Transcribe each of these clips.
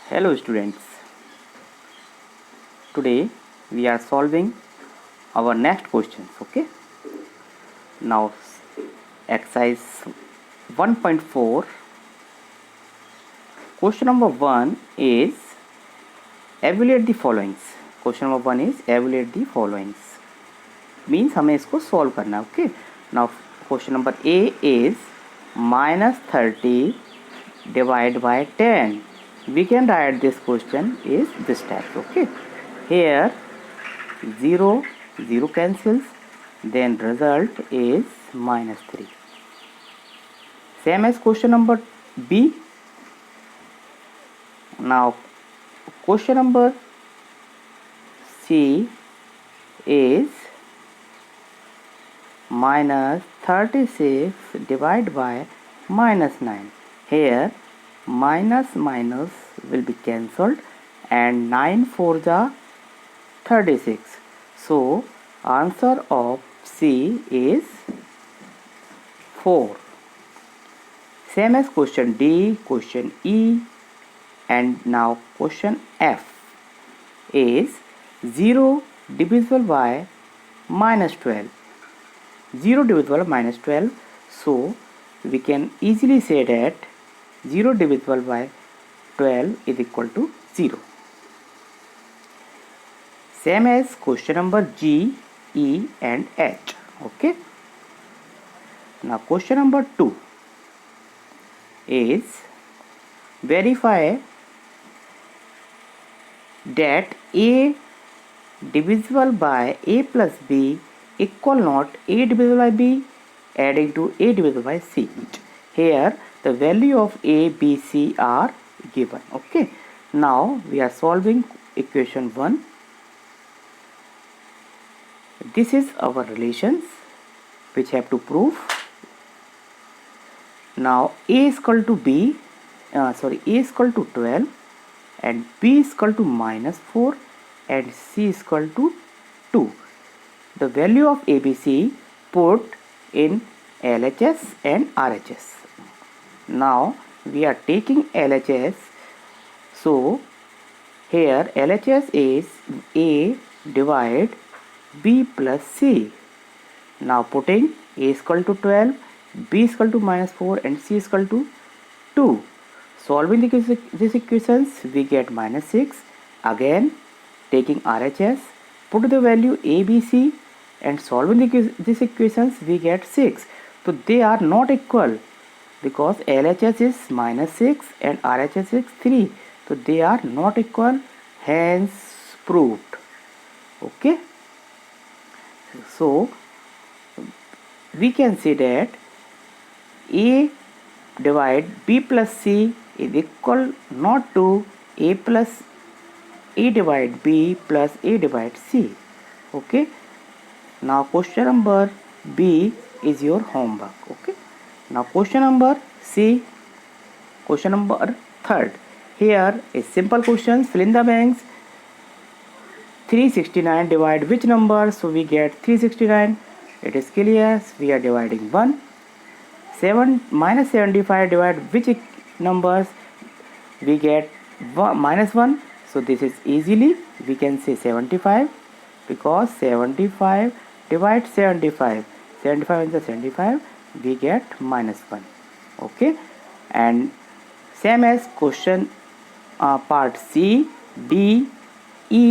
Hello students, today we are solving our next questions. Okay, now exercise 1.4 question number 1 is evaluate the followings. Question number 1 is evaluate the followings, means हमें इसको solve करना है. Okay, now question number A is -30 divided by 10. We can write this question is this type. Okay, here 0 cancels, then result is -3. Same as question number B. Now question number C is -36 divided by -9. Here minus will be cancelled and 9 4 the 36. So answer of C is 4. Same as question D, question E, and now question F is 0 divisible by -12. 0 divisible by -12. So we can easily say that 0 divisible by 12 is equal to 0. Same as question number G, E and H. Okay. Now question number 2 is verify that A divisible by A plus B equal not A divisible by B adding to A divisible by C. Here the value of A, B, C are given. Okay. Now we are solving equation 1. This is our relations which have to prove. Now A is equal to B, A is equal to 12 and B is equal to -4 and C is equal to 2. The value of ABC put in LHS and RHS. Now we are taking LHS. So here LHS is A divide B plus C. Now putting A is equal to 12, B is equal to -4 and C is equal to 2. Solving these equations we get -6. Again taking RHS, put the value A, B, C and solving these equations we get 6. So they are not equal because LHS is -6 and RHS is 3. So they are not equal, hence proved. Okay. So we can say that A divide B plus C is equal not to A plus A divide B plus A divide C. Okay. Now question number B is your homework. Okay. Now question number C, question number 3rd. Here is simple questions, fill in the blanks. 369 divide which number? So we get 369. It is clear, we are dividing 1. -75 divide which numbers? We get -1. So this is easily we can say 75 because 75 divide 75. 75 is 75. We get -1. Okay. And same as question part C, D, E,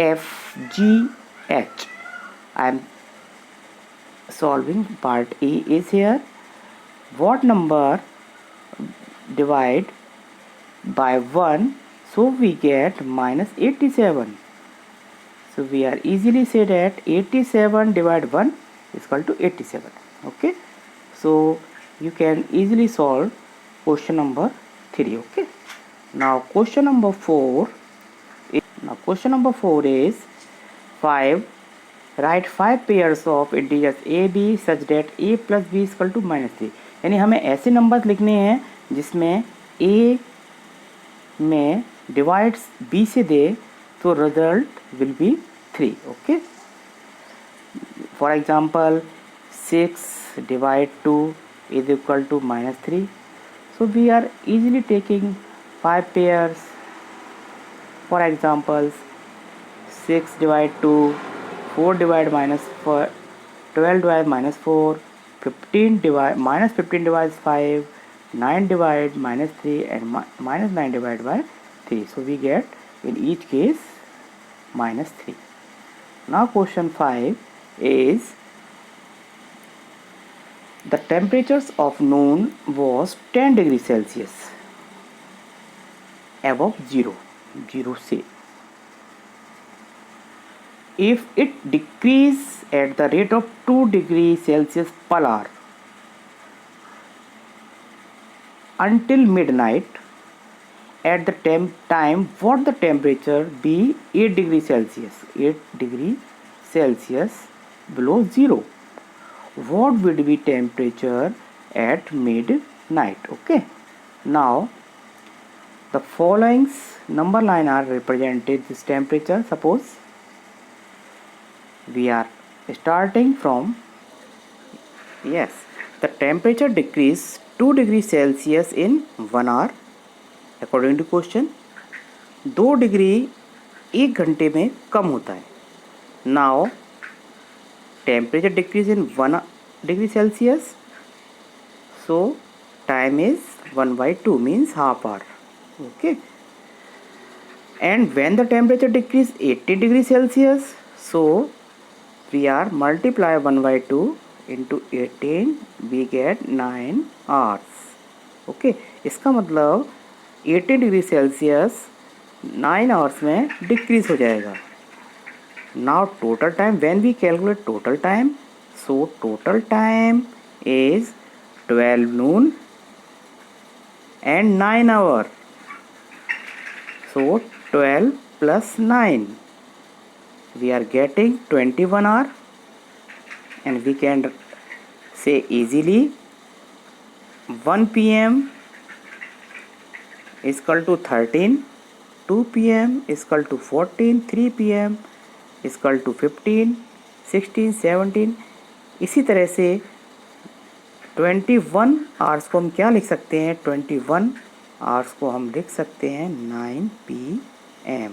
F, G, H. I am solving part A is here. What number divide by 1? So we get -87. So we are easily say that 87 divided 1 is equal to 87. Okay. So you can easily solve question number 3. Okay. Now question number 4 is 5. Write 5 pairs of integers a b such that a plus b is equal to -3. यानी हमें ऐसे numbers लिखने हैं जिसमें a में divides b से दे तो result will be 3. Okay. For example 6 divide 2 is equal to -3. So we are easily taking 5 pairs. For examples, 6 divide 2, 4 divide minus 4, 12 divide minus 4, 15 divide minus 15 divides 5, 9 divide minus 3, and minus 9 divided by 3. So we get in each case minus 3. Now question 5 is the temperatures of noon was 10 degrees Celsius above 0 C. If it decreases at the rate of 2 degrees Celsius per hour until midnight, at the time what the temperature be 8 degrees Celsius, 8 degrees Celsius below 0. What would be temperature at midnight? Okay. Now the following number line are represented this temperature. Suppose we are starting from, yes, the temperature decrease 2 degrees Celsius in 1 hour according to question. 2 degree 1 घंटे में कम होता है. Now temperature decrease in 1 degree Celsius, so time is 1 by 2 means half hour. Okay. And when the temperature decrease 18 degrees Celsius, so we are multiply 1 by 2 into 18, we get 9 hours. Okay. इसका मतलब 18 degree Celsius 9 hours में decrease हो जाएगा. Now total time, when we calculate total time, so total time is 12 noon and 9 hour. So 12 plus 9, we are getting 21 hour, and we can say easily 1 p.m. is equal to 13, 2 p.m. is equal to 14, 3 p.m. is equal to 15, 16, 17. इसी तरह से 21 hours को हम क्या लिख सकते हैं? 21 hours को हम लिख सकते हैं 9 p.m.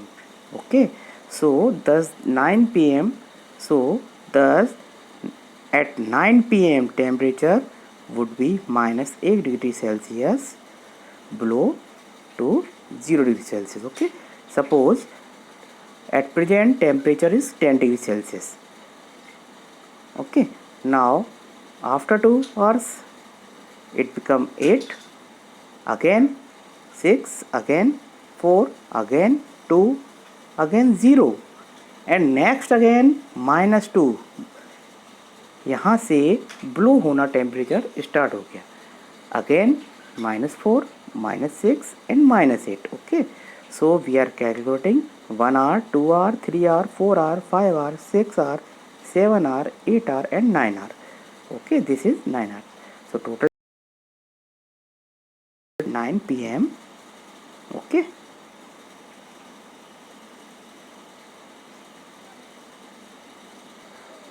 Okay. So 9 p.m. So at 9 p.m. temperature would be minus 1 degree Celsius below to 0 degree Celsius. Okay. Suppose at present temperature is 10 degree Celsius. Okay. Now after 2 hours it become 8, again 6, again 4, again 2, again 0, and next again minus 2. यहाँ से blow होना temperature start हो गया. Again -4, -6 and -8. Okay. So we are calculating 1 hour, 2 hour, 3 hour, 4 hour, 5 hour, 6 hour, 7 hour, 8 hour and 9 hour. Okay, this is 9 hour. So total 9 p.m. Okay.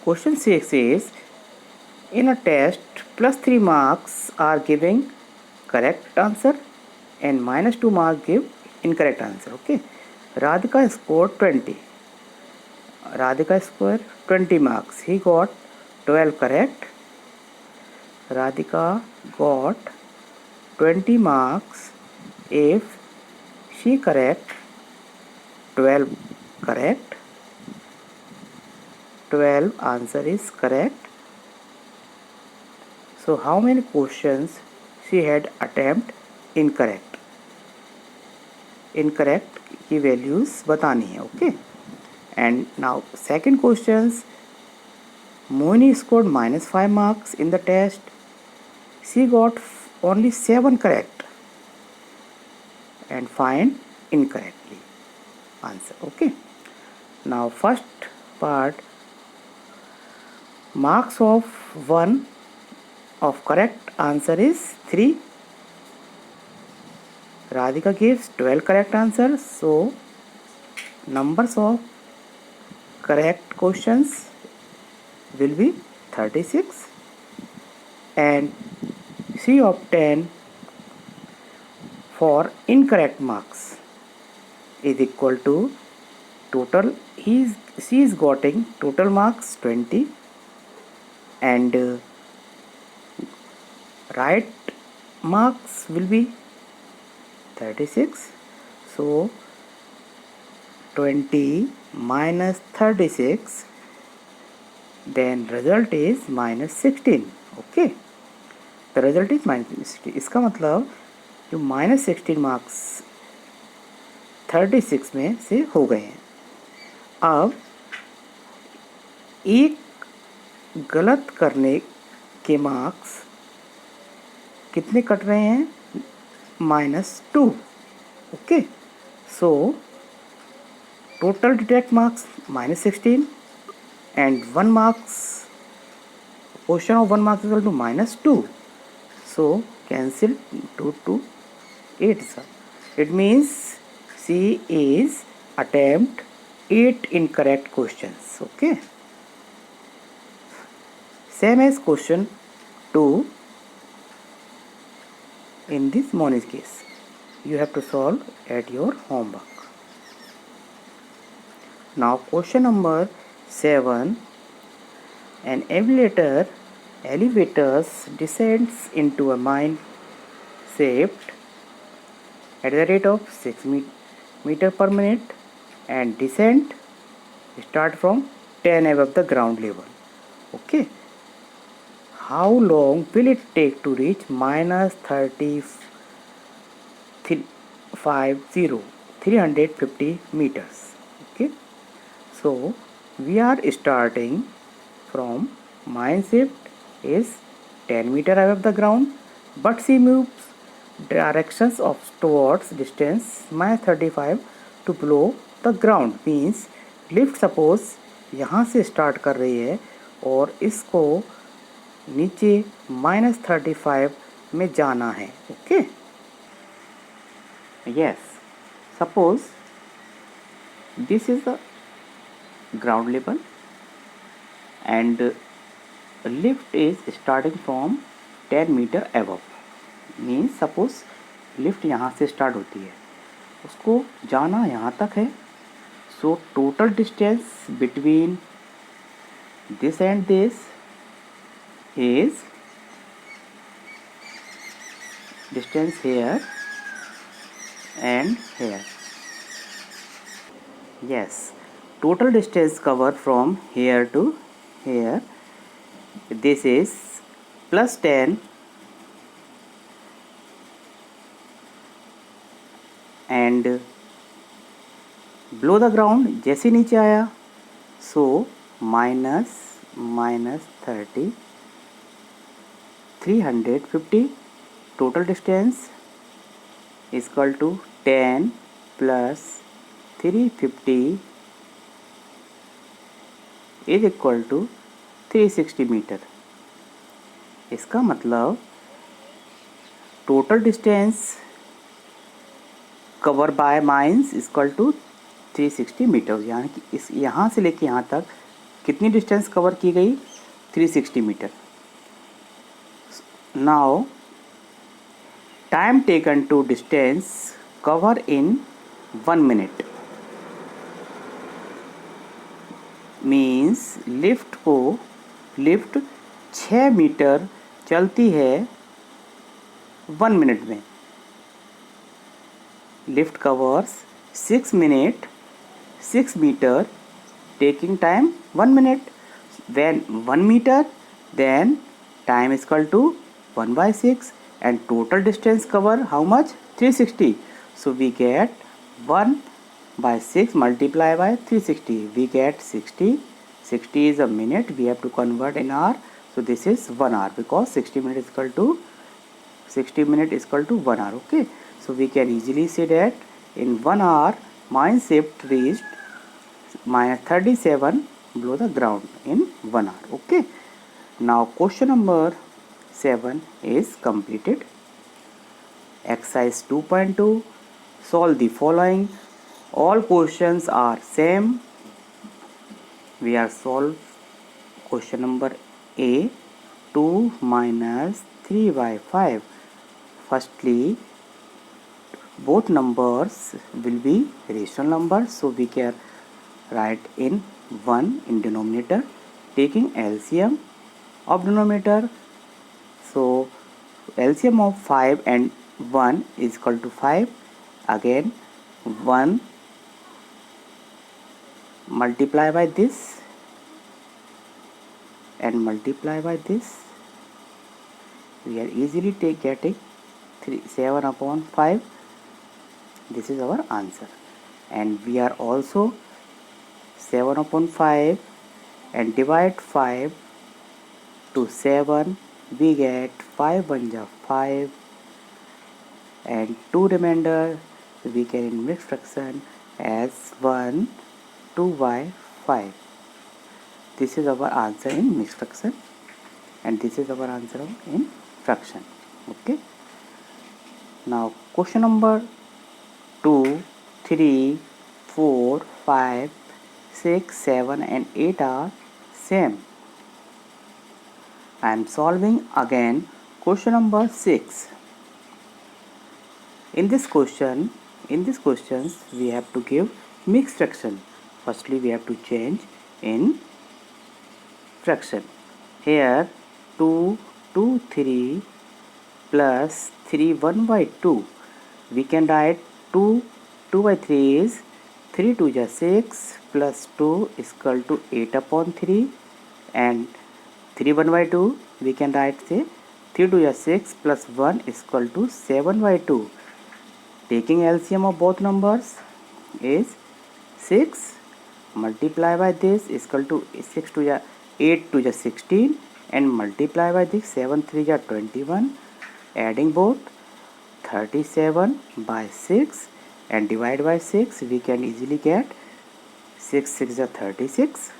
Question 6 is, in a test +3 marks are giving correct answer and -2 marks give incorrect answer. Okay. Radhika scored 20. Radhika scored 20 marks. He got 12 correct. Radhika got 20 marks if she correct 12 correct. 12 answer is correct. So how many questions she had attempt incorrect? Incorrect की values बतानी है. Okay. And now second questions, Mohini scored -5 marks in the test. She got only 7 correct, and find incorrectly answer. Okay. Now first part, marks of 1 of correct answer is 3. Radhika gives 12 correct answers, so numbers of correct questions will be 36, and she obtained for incorrect marks is equal to total. She is getting total marks 20 and right marks will be 36. So 20 minus 36, then result is minus 16. Okay, the result is minus 16. इसका मतलब जो minus 16 marks 36 में से हो गए हैं. अब एक गलत करने के मार्क्स कितने कट रहे हैं? -2. Okay, so total deduct marks -16 and 1 marks, portion of 1 mark is equal to -2. So cancel 2 to 8. It means she is attempt 8 incorrect questions. Okay, same as question 2 in this Moni's case. You have to solve at your homework. Now question number 7. An elevator descends into a mine shaft at the rate of 6 meter per minute and descent start from 10 above the ground level. Okay, how long will it take to reach -350 meters? Okay, so we are starting from mine shaft is 10 meter above the ground, but she moves directions of towards distance -35 to below the ground. Means lift suppose यहाँ से start कर रही है और इसको नीचे -35 में जाना है. Okay, yes, suppose this is the ground level and lift is starting from 10 meter above. Means suppose lift यहाँ से स्टार्ट होती है, उसको जाना यहाँ तक है. So total distance between this and this is distance here and here. Yes, total distance covered from here to here, this is +10 and below the ground जैसे नीचे आया so -30 350. total distance is equal to 10 plus 350 is equal to 360 metre. इसका मतलब total distance cover by mines equal to 360 metre. यानी कि इस यहाँ से लेके यहाँ तक कितनी डिस्टेंस कवर की गई? 360 metre. Now time taken to distance cover in 1 minute. Means lift 6 metre चलती है 1 मिनट में. Lift covers 6 meter taking time 1 minute. When 1 meter, then time is equal to 1/6 and total distance cover how much? 360. So we get 1/6 multiply by 360. We get 60. 60 is a minute. We have to convert in hour. So this is 1 hour because 60 minutes is equal to 1 hour. Okay. So we can easily say that in 1 hour mine shaft reached -37 below the ground in 1 hour. Okay. Now question number 7 is completed. Exercise 2.2. Solve the following. All questions are same. We are solve question number A. 2 minus 3/5. Firstly, both numbers will be rational numbers, so we can write in 1 in denominator, taking LCM of denominator. So LCM of 5 and 1 is equal to 5. Again 1 multiply by this and multiply by this, we are easily getting 7 upon 5. This is our answer. And we are also 7 upon 5 and divide 5 to 7, we get 5 1 ja 5 and 2 remainder we can in mixed fraction as 1 2 by 5. This is our answer in mixed fraction and this is our answer in fraction. Okay. Now question number 2, 3, 4, 5, 6, 7 and 8 are same. I am solving again question number 6. In this questions we have to give mixed fraction. Firstly we have to change in fraction. Here 2 2 3 plus 3 1 by 2. We can write 2 2 by 3 is 3 2 ja 6 plus 2 is equal to 8 upon 3, and 3 1 by 2 we can write say 3 2 ja 6 plus 1 is equal to 7 by 2. Taking LCM of both numbers is 6 multiply by this is equal to 6 2 ja 8 2 ja 16 and multiply by this 7 3 ja 21, adding both 37 by 6 and divide by 6, we can easily get 6 6 ja 36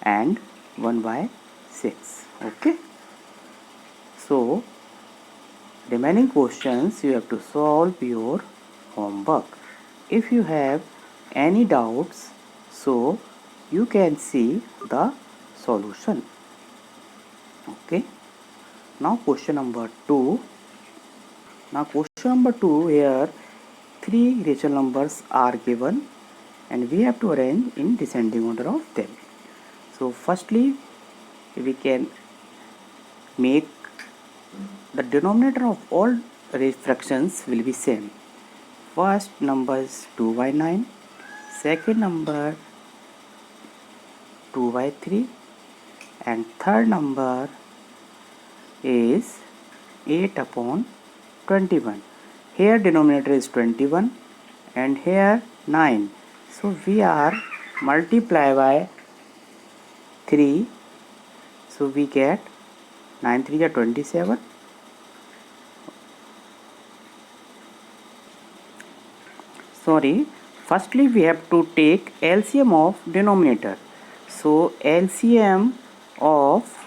and 1 by 6. Okay. So remaining questions you have to solve your homework. If you have any doubts, so you can see the solution. Okay. Now question number 2. Here 3 rational numbers are given and we have to arrange in descending order of them. So firstly we can make the denominator of all fractions will be same. First number is 2 by 9, second number 2 by 3 and third number is 8 upon 21. Here denominator is 21 and here 9. So we are multiply by 3. So we get 9 3 are 27. Sorry, firstly we have to take LCM of denominator. So LCM of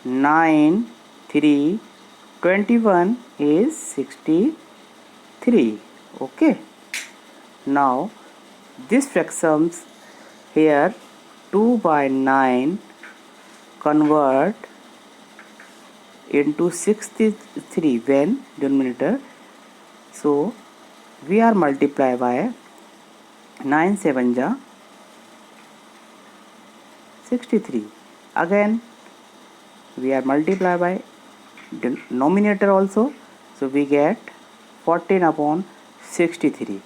9 3 21 is 63. Okay. Now this fractions here 2 by 9 convert into 63 when denominator. So we are multiply by 9 7 ja 63. Again we are multiply by denominator also. So we get 14 upon 63.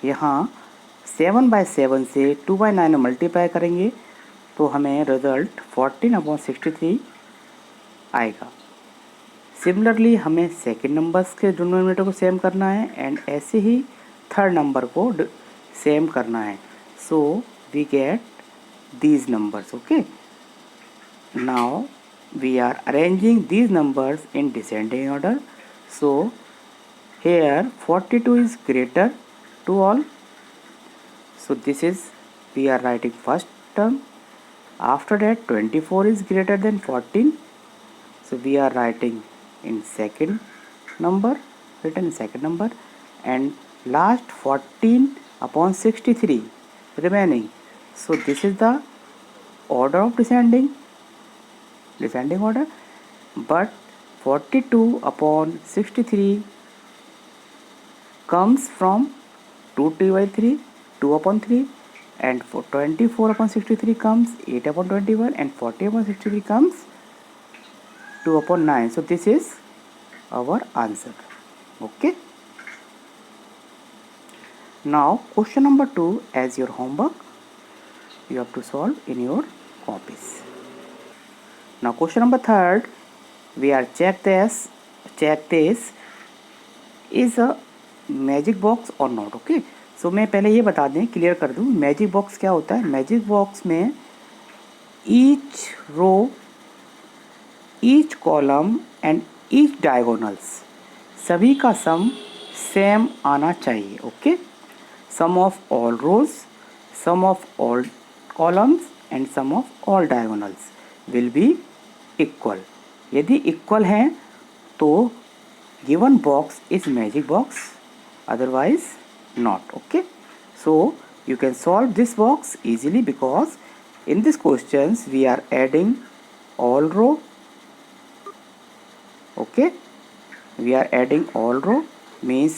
यहाँ 7 by 7 से 2 by 9 multiply करेंगे तो हमें result 14 upon 63 आएगा. Similarly हमें second numbers के denominator को same करना है एंड ऐसे ही थर्ड नंबर को सेम करना है. So we get these numbers. Okay. Now we are arranging these numbers in descending order. So here 42 is greater to all. So this is we are writing first term. After that 24 is greater than 14. So we are writing in second number, written in second number, and last 14 upon 63 remaining. So this is the order of descending order, but 42 upon 63 comes from 2 divided by 3, 2 upon 3, and for 24 upon 63 comes 8 upon 21, and 40 upon 63 comes 2 upon 9. So this is our answer. Okay. Now question number 2 as your homework, you have to solve in your copies. Now question number 3, we are check this is a magic box और not. Okay, सो मैं पहले ये बता दें, clear कर दूं, magic box क्या होता है. मैजिक बॉक्स में each row, each column and each diagonals, सभी का सम सेम आना चाहिए. Okay, sum of all rows, sum of all columns and sum of all diagonals will be equal. यदि इक्वल हैं तो given box is magic box, otherwise not. Okay, so you can solve this box easily because in this questions we are adding all row. Okay, we are adding all row means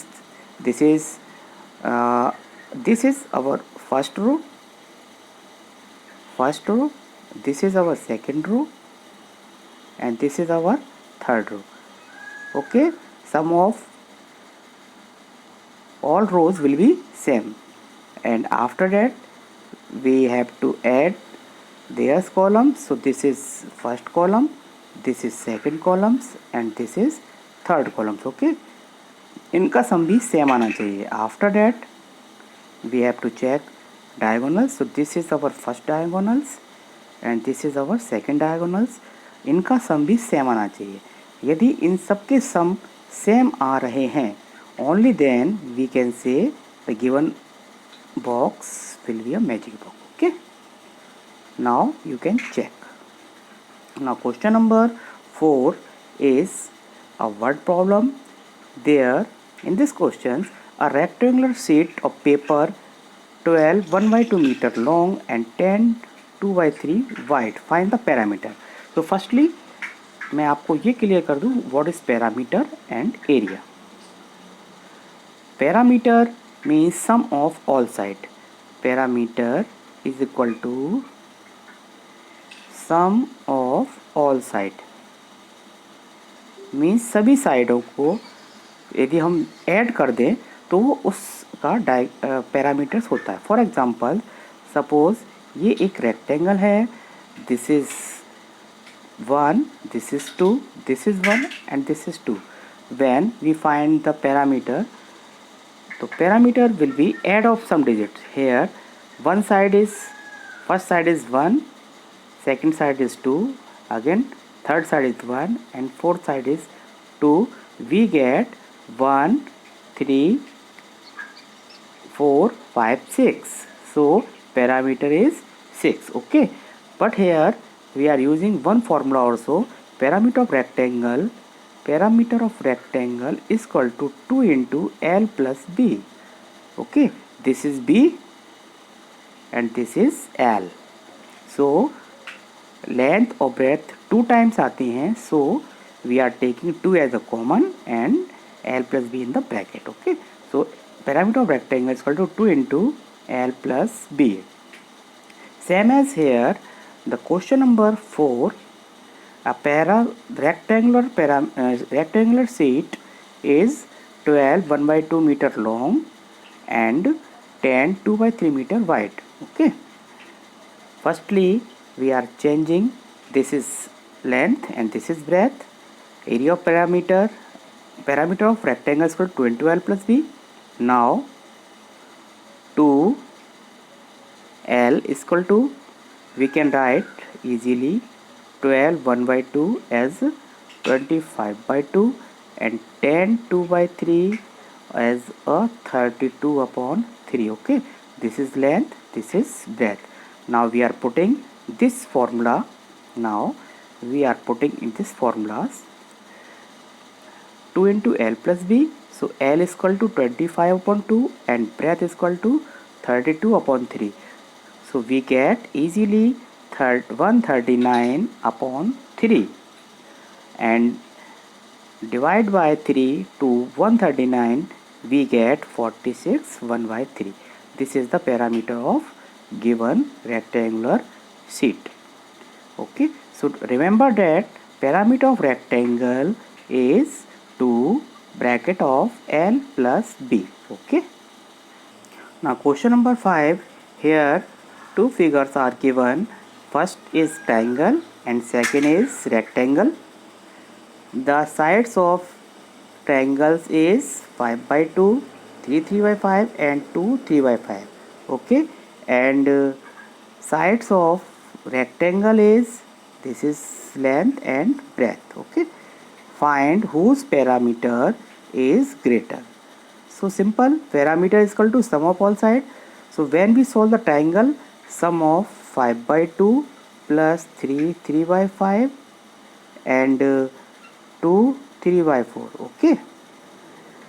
this is our first row, this is our second row, and this is our third row. Okay, sum of all rows will be same, and after that we have to add their columns. So this is first column, this is second columns, and this is third columns. Okay, इनका सम भी same आना चाहिए. After that we have to check diagonals. So this is our first diagonals and this is our second diagonals. इनका सम भी same आना चाहिए. यदि इन सब के सम सेम आ रहे हैं, only then we can say the given box will be a magic box. Okay, now you can check. Now question number 4 is a word problem. There in this question, a rectangular sheet of paper 12 1/2 meter long and 10 2/3 wide. Find the parameter. So firstly मैं आपको ये clear कर दूँ what is parameter and area. Parameter means sum of all side. Parameter is equal to sum of all side. Means सभी साइडों को यदि हम ऐड कर दें तो उसका पैरामीटर्स होता है. फॉर एग्जांपल सपोज ये एक रेक्टेंगल है, this is 1, this is 2, this is 1 and this is 2. When we find the parameter, so parameter will be add of some digits. Here one side is, first side is 1, second side is 2, again third side is 1 and fourth side is 2. We get 1 3 4 5 6. So parameter is 6. Okay, but here we are using one formula also. Parameter of rectangle is equal to 2 into L plus B. Okay, this is B and this is L. So length or breadth 2 times आती हैं. So we are taking 2 as a common and L plus B in the bracket. Okay, so parameter of rectangle is equal to 2 into L plus B. Same as here, the question number 4. A rectangular sheet is 12 1/2 meter long and 10 2/3 meter wide. Okay, firstly we are changing, this is length and this is breadth. Area of parameter of rectangle is equal to 2 into L plus B. Now 2 L is equal to, we can write easily 12 1/2 as 25/2 and 10 2/3 as a 32/3. Okay, this is length, this is breadth. Now we are putting this formula. Now we are putting in this formulas 2 into L plus B. So L is equal to 25/2 and breadth is equal to 32/3. So we get easily 139/3, and Divide by 3 to 139, we get 46 1 by 3. This is the parameter of given rectangular sheet. Okay, so remember that parameter of rectangle is 2 bracket of L plus B. Okay. Now question number 5. Here two figures are given. First is triangle and second is rectangle. The sides of triangles is 5 by 2, 3 by 5 and 2 3 by 5. Okay, and sides of rectangle is, this is length and breadth. Okay, find whose parameter is greater. So simple, parameter is equal to sum of all sides. So when we solve the triangle, sum of 5 by 2 plus 3 by 5 and 2 3 by 4. Okay,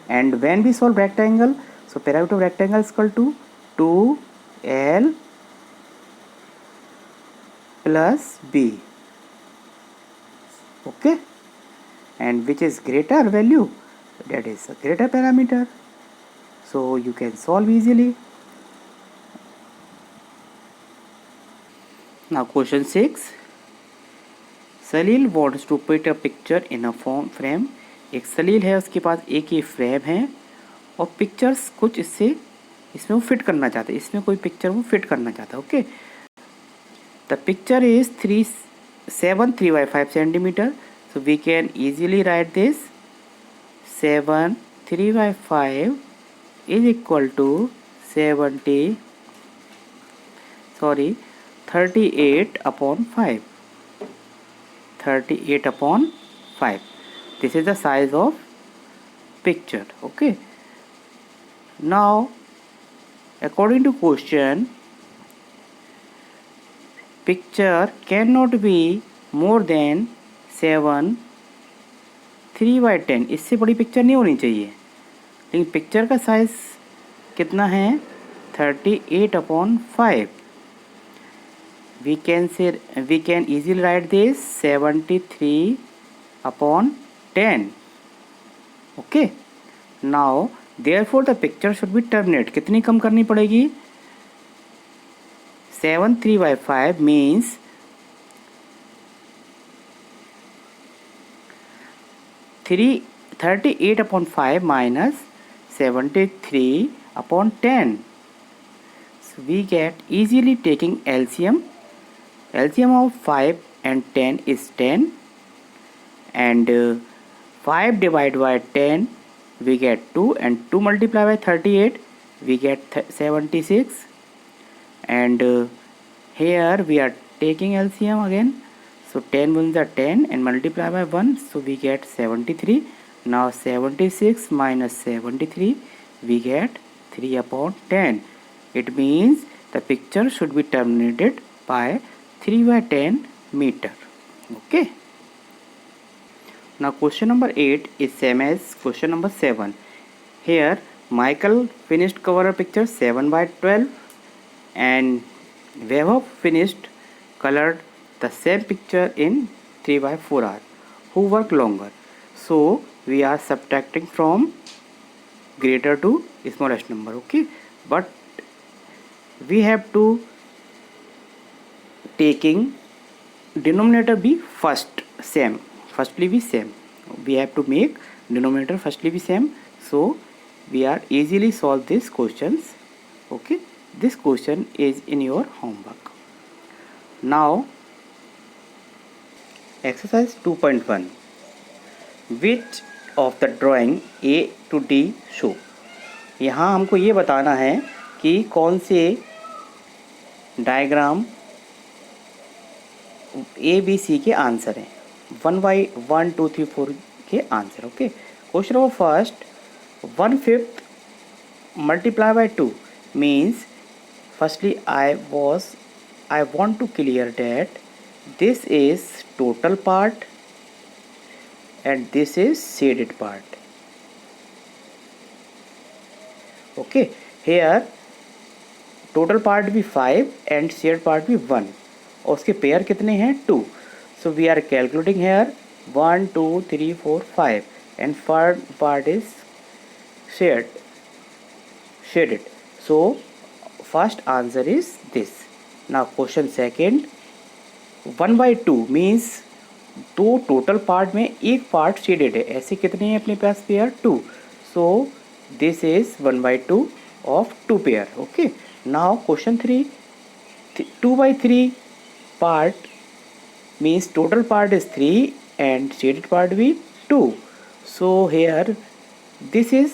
and when we solve rectangle, so parameter of rectangle is equal to 2L plus B. Okay, and which is greater value, that is a greater parameter, so you can solve easily. Now question 6. Salil wants to put a picture in a frame. एक सलील है, उसके पास एक ही frame है और pictures कुछ इसमें वो fit करना चाहते हैं, इसमें कोई पिक्चर वो फिट करना चाहता है. Okay, the picture is 7 3 by 5 centimeter. So we can easily write this 7 3 by 5 is equal to 38 upon 5. 38 upon 5. This is the size of picture. Okay. Now, according to question, picture cannot be more than 7 3 by 10. इससे बड़ी picture नहीं होनी चाहिए, लेकिन picture का size कितना है 38 upon 5. We can easily write this 73 upon 10. Okay. Now therefore the picture should be terminate. कितनी कम करनी पड़ेगी? 7 3 by 5 means 38 upon 5 minus 73 upon 10. So we get easily taking LCM. LCM of 5 and 10 is 10, and 5 divided by 10 we get 2, and 2 multiplied by 38 we get 76, and here we are taking LCM again. So 10 ones are 10 and multiply by 1, so we get 73. Now 76 minus 73 we get 3 upon 10. It means the picture should be terminated by 3 by 10 meter. Okay. Now question number 8 is same as question number 7. Here Michael finished cover picture 7 by 12 and Vaibhav finished colored the same picture in 3 by 4 hours. Who worked longer? So we are subtracting from greater to smallest number. Okay, but we have to taking denominator be firstly be same. We have to make denominator firstly be same, so we are easily solve these questions. Okay, this question is in your homework. Now exercise 2.1. Which of the drawing A to D show? यहाँ हमको ये बताना है कि कौन से diagram A B C के answer हैं. 1 2 3 4 के answer. Okay, question number first, 1/5 multiply by 2 means firstly I want to clear that this is total part and this is shaded part. Okay, here total part भी 5 and shaded part भी 1 और उसके pair कितने हैं 2. So we are calculating here 1 2 3 4 5. and part is shaded. So first answer is this. Now question second, 1/2 means दो total part में एक part shaded है, ऐसे कितने हैं अपने पास pair? 2. So this is 1/2 of 2 pair. Okay. Now question 3, 2/3 part means total part is 3 and shaded part be 2. So here this is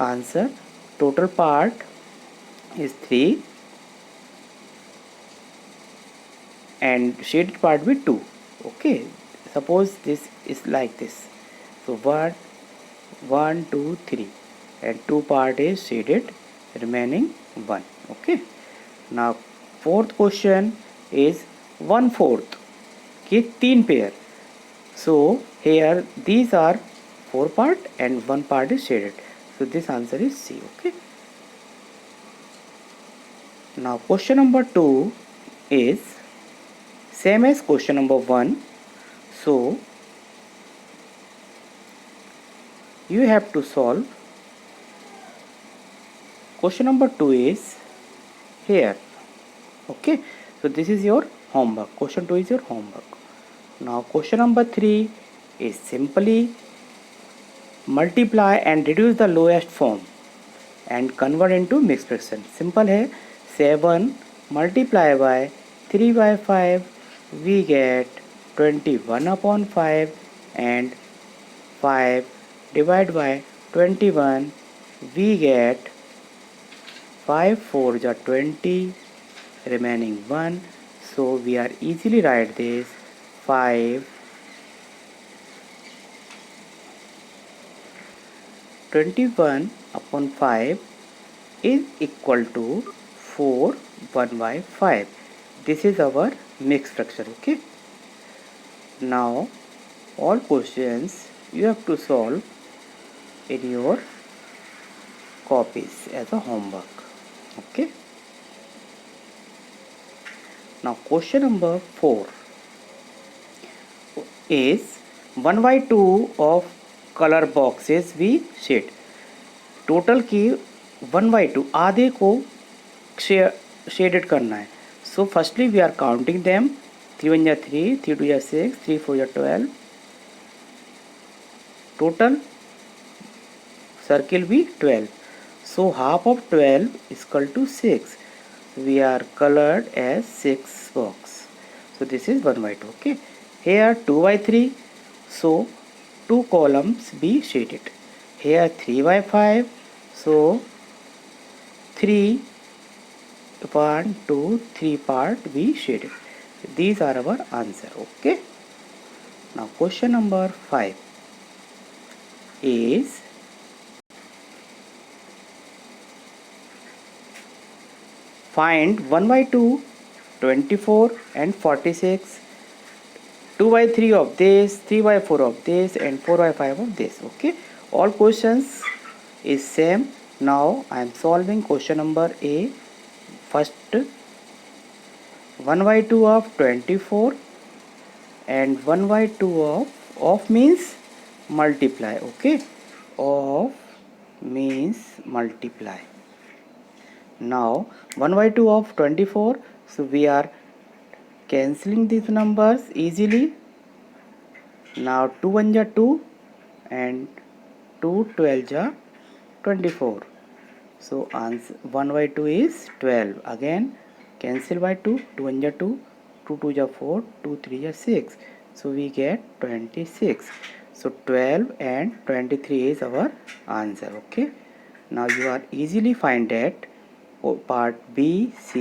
answer. Total part is 3 and shaded part be 2. Okay, suppose this is like this. So 1 2 3 and 2 part is shaded, remaining 1. Okay. Now fourth question is 1/4 के 3 pair. So here these are 4 part and 1 part is shaded. So this answer is C. Okay. Now question number 2 is same as question number 1. So you have to solve. Question number 2 is here. Okay. So this is your homework. Question 2 is your homework. Now question number 3 is simply multiply and reduce the lowest form and convert into mixed fraction. Simple है. 7 multiply by 3/5 we get 21/5 and 5 divided by 21 we get 5 4 ja 20, remaining 1. So we are easily write this 21/5 is equal to 4 1/5. This is our mixed fraction. Okay. Now all questions you have to solve in your copies as a homework. Okay. Now question number 4 is 1/2 of color boxes we shade. Total की 1/2 आधे को shaded करना है. So firstly we are counting them. 3 1 3, 3 2 6, 3 4 12. Total circle be 12. So half of 12 is equal to 6. We are colored as 6 box. So this is 1/2. Okay. Here 2/3. So 2 columns be shaded. Here 3/5. So 3 1 2 3 part be shaded. These are our answer. Okay. Now question number 5 is find 1/2, 24 and 46, 2/3 of this, 3/4 of this and 4/5 of this. Okay. All questions is same. Now I am solving question number A. First 1/2 of 24 and 1/2 of means multiply. Okay. Of means multiply. Now 1/2 of 24. So we are cancelling these numbers easily. Now 2 1 ja 2 and 2 12 ja 24. So answer 1/2 is 12. Again cancel by 2. 2 1 ja 2, 2 2 ja 4, 2 3 ja 6. So we get 26. So 12 and 23 is our answer. Okay. Now you are easily find that part B, C,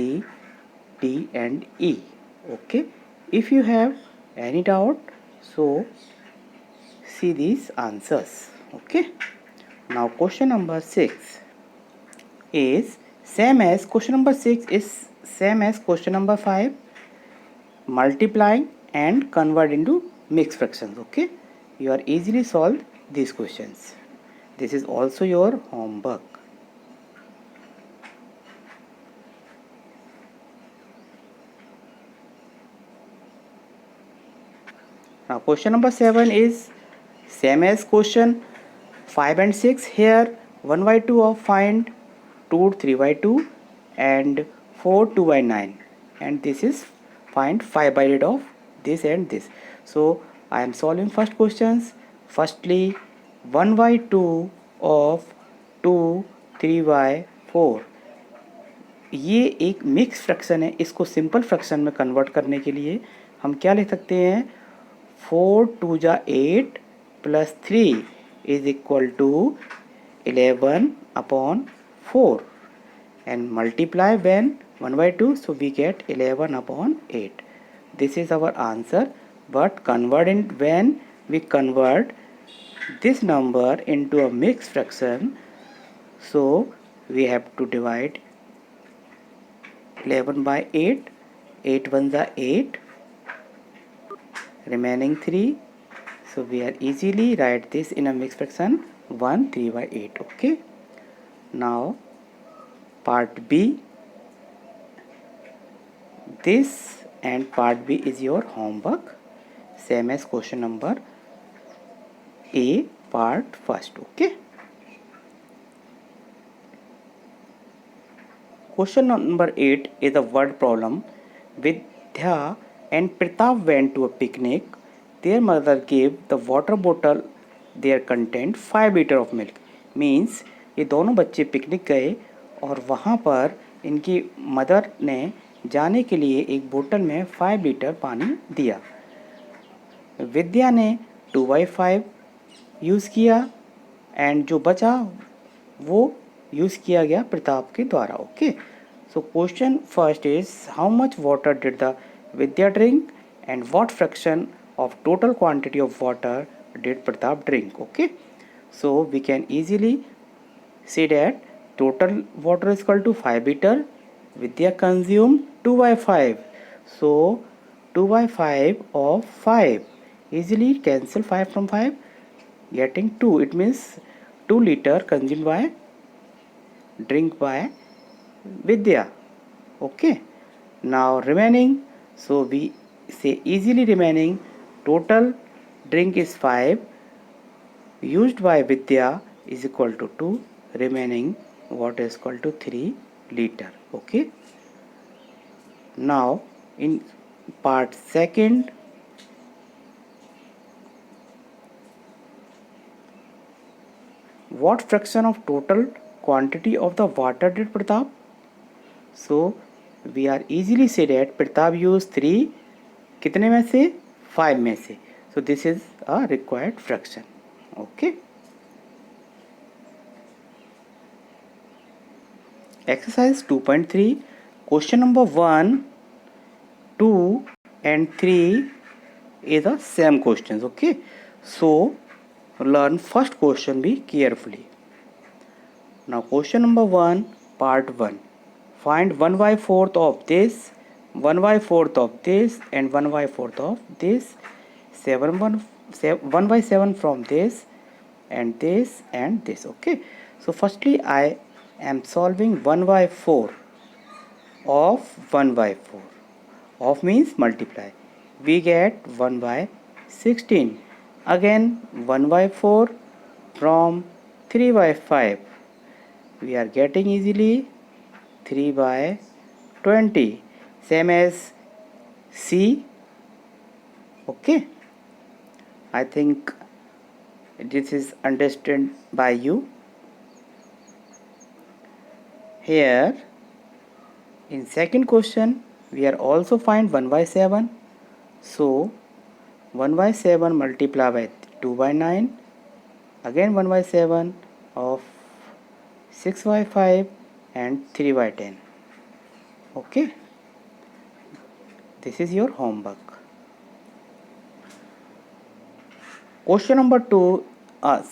D and E. Okay. If you have any doubt, so see these answers. Okay. Now question number 6 is same as question number 6 is same as question number 5, multiplying and convert into mixed fractions. Okay. You are easily solve these questions. This is also your homework. Now question number 7 is same as question 5 and 6. Here 1 by 2 of find 2 3 by 2 and 4 2 by 9, and this is find 5 by 8 of this and this. So I am solving first questions. Firstly 1 by 2 of 2 3 by 4, ये एक mix fraction है, इसको simple fraction में convert करने के लिए हम क्या लिख सकते हैं, 4 2 जा 8 plus 3 is equal to 11 upon 4 and multiply when 1 by 2, so we get 11 upon 8. This is our answer. But when we convert this number into a mixed fraction, so we have to divide 11 by 8, 8 1 are 8, remaining 3, so we are easily write this in a mixed fraction 1 3 by 8. Okay, now part B, this and part B is your homework, same as question number A part first. Okay, question number 8 is a word problem. Vidya and Pratap went to a picnic. Their mother gave the water bottle their content 5 liter of milk. Means ये दोनों बच्चे picnic गए और वहाँ पर इनकी mother ने जाने के लिए एक बोतल में 5 लीटर पानी दिया. विद्या ने 2/5 यूज़ किया एंड जो बचा वो यूज़ किया गया प्रताप के द्वारा. Okay, so question first is how much water did the Vidya drink and what fraction of total quantity of water did Pratap drink. Okay, so we can easily say that total water is equal to 5 liter. Vidya consumed 2/5. So 2/5 of 5. Easily cancel 5 from 5. Getting 2. It means 2 liter consumed by drink by Vidya. Okay. Now remaining. So we say easily remaining total drink is 5. Used by Vidya is equal to 2. Remaining water is equal to 3 liter. Okay, now in part second, what fraction of total quantity of the water did Pratap? So we are easily say that Pratap used 3 कितने में से 5 में से. So this is a required fraction. Okay, exercise 2.3, question number 1, 2 and 3 is the same questions. Okay, so learn first question be carefully. Now question number 1, part 1, find 1/4 of this, 1/4 of this and 1/4 of this, 1/7 from this and this and this. Okay, so firstly I am solving 1/4 of 1/4. Of means multiply. We get 1/16. Again 1/4 from 3/5. We are getting easily 3/20. Same as C. Okay, I think this is understood by you. Here in second question we are also find 1/7. So 1/7 multiply by 2/9. Again 1/7 of 6/5 and 3/10. Okay, this is your homework. Question number 2,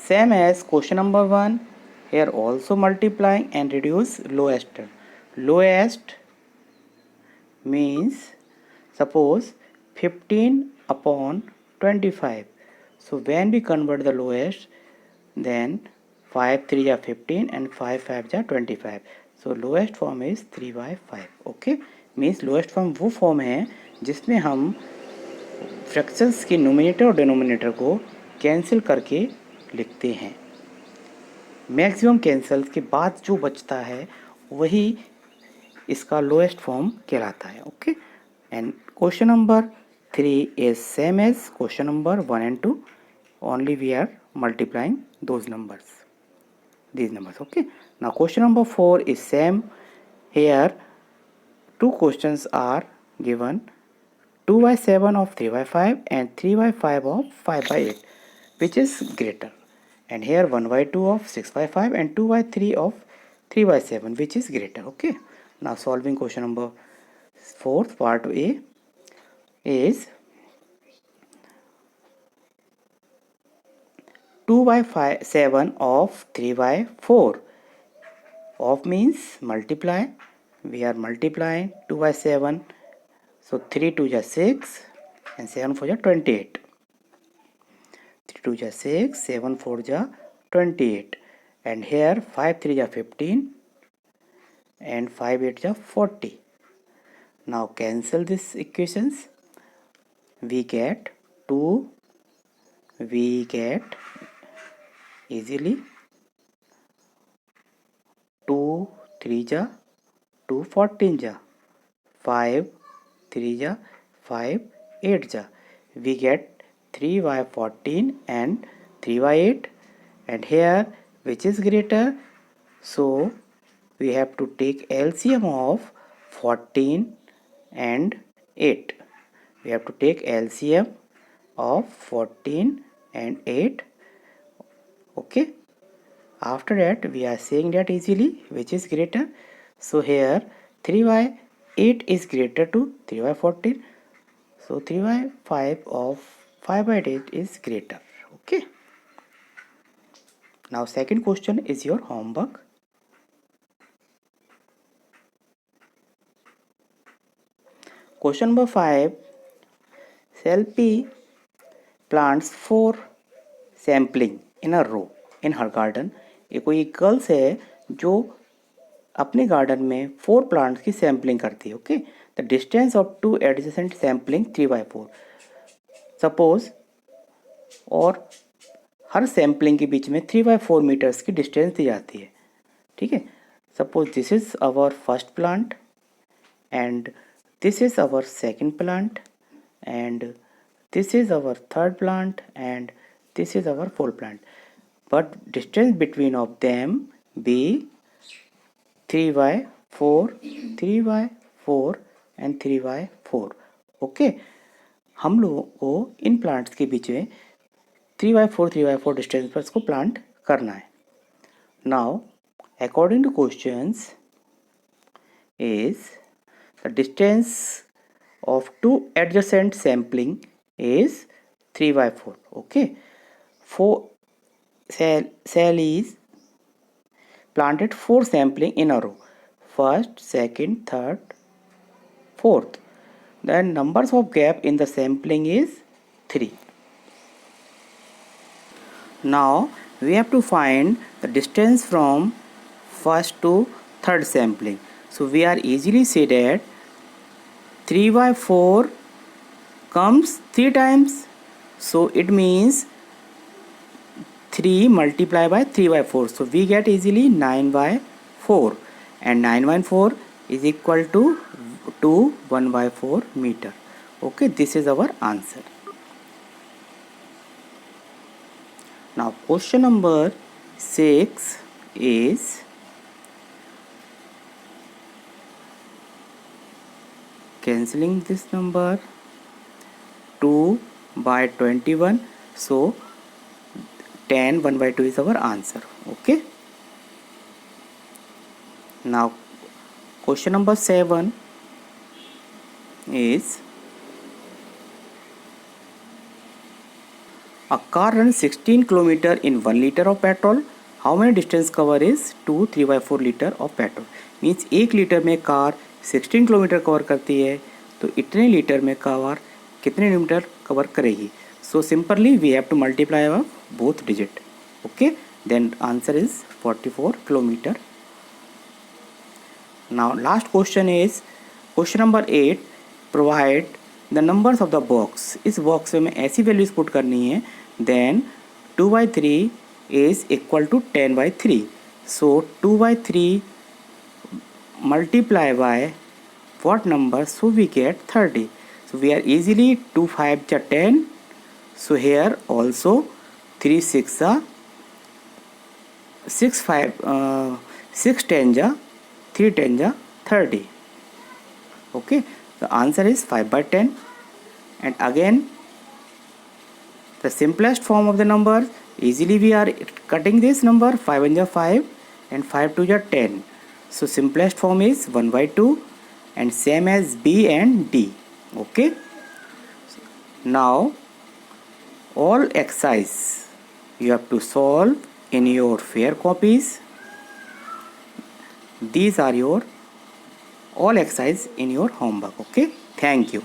same as question number 1. Here also multiplying and reduce lowest term. Lowest means suppose 15 upon 25. So when we convert the lowest, then 5 3 are 15 and 5 5 are 25. So lowest form is 3/5. Okay, means lowest form वो form है जिसमें हम fractions के nominator और denominator को cancel करके लिखते हैं. मैक्सिमम कैंसल के बाद जो बचता है वही इसका लोएस्ट फॉर्म कहलाता है. Okay, and question number 3 is same as question number 1 and 2, only we are multiplying those numbers, these numbers. Okay, now question number 4 is same. Here two questions are given: 2 by 7 of 3 by 5 and 3 by 5 of 5 by 8, which is greater? And here 1 by 2 of 6 by 5 and 2 by 3 of 3 by 7, which is greater? Okay, now solving question number 4th part A is 2 by 7 of 3 by 4. Of means multiply. We are multiplying 2 by 7. So 3 2 is 6 and 7 4 is 28. 3 2 is 6, 7 4 is 28. And here 5 3 is 15 and 5 8 is 40. Now cancel these equations. We get 2. We get easily 2 3 is 2 14 is 5 3 is 5 8 is. We get 3 by 14 and 3 by 8, and here which is greater? So we have to take LCM of 14 and 8. We have to take LCM of 14 and 8. Okay, after that we are saying that easily which is greater. So here 3 by 8 is greater to 3 by 14. So 3 by 5 of 5 by 8 is greater. Okay, now second question is your homework. Question number 5. Cell P plants 4 sampling in a row in her garden. ये कोई girls है जो अपने garden में 4 plants की sampling करती है. Okay, the distance of 2 adjacent sampling 3 by 4. Suppose, और हर सैम्पलिंग के बीच में 3 by 4 मीटर्स की डिस्टेंस दी जाती है. ठीक है, suppose this is our first plant and this is our second plant and this is our third plant and this is our fourth plant, but distance between of them be 3 by 4, 3 by 4 and 3 by 4. Okay, हम लोगों को in plants के बीच में 3 by 4 3 by 4 distance पर इसको plant करना है. Now according two questions is the distance of 2 adjacent sampling is 3 by 4. Okay, 4 cell is planted 4 sampling in a row, first, second, third, fourth. Then numbers of gap in the sampling is 3. Now we have to find the distance from first to third sampling. So we are easily say that 3 by 4 comes 3 times. So it means 3 multiplied by 3 by 4. So we get easily 9 by 4, and 9 by 4 is equal to 2 1 by 4 meter. Okay, this is our answer. Now question number 6 is cancelling this number 2 by 21. So 10 1 by 2 is our answer. Okay, now question number 7 is a car runs 16 km in 1 liter of petrol. How many distance cover is 2 3 by 4 liter of petrol? Means 1 litre में car 16 kilometre cover करती है, तो इतने litre में car कितने kilometre cover करेगी? So simply we have to multiply our both digit. Okay, then answer is 44 kilometre. Now last question is question number 8. Provide the numbers of the box. इस box में ऐसी values put करनी है. Then 2 by 3 is equal to 10 by 3. So 2 by 3 multiply by what number? So we get 30. So we are easily 2 5 ja 10. So here also 3 6 ja 6 5 6 10 ja 3 10 ja 30. Okay, the answer is 5 by 10. And again, the simplest form of the number, easily we are cutting this number. 5 1 ja 5 and 5 2 ja 10. So simplest form is 1 by 2 and same as B and D. Okay, now all exercise you have to solve in your fair copies. These are your all exercise in your homework. Okay, thank you.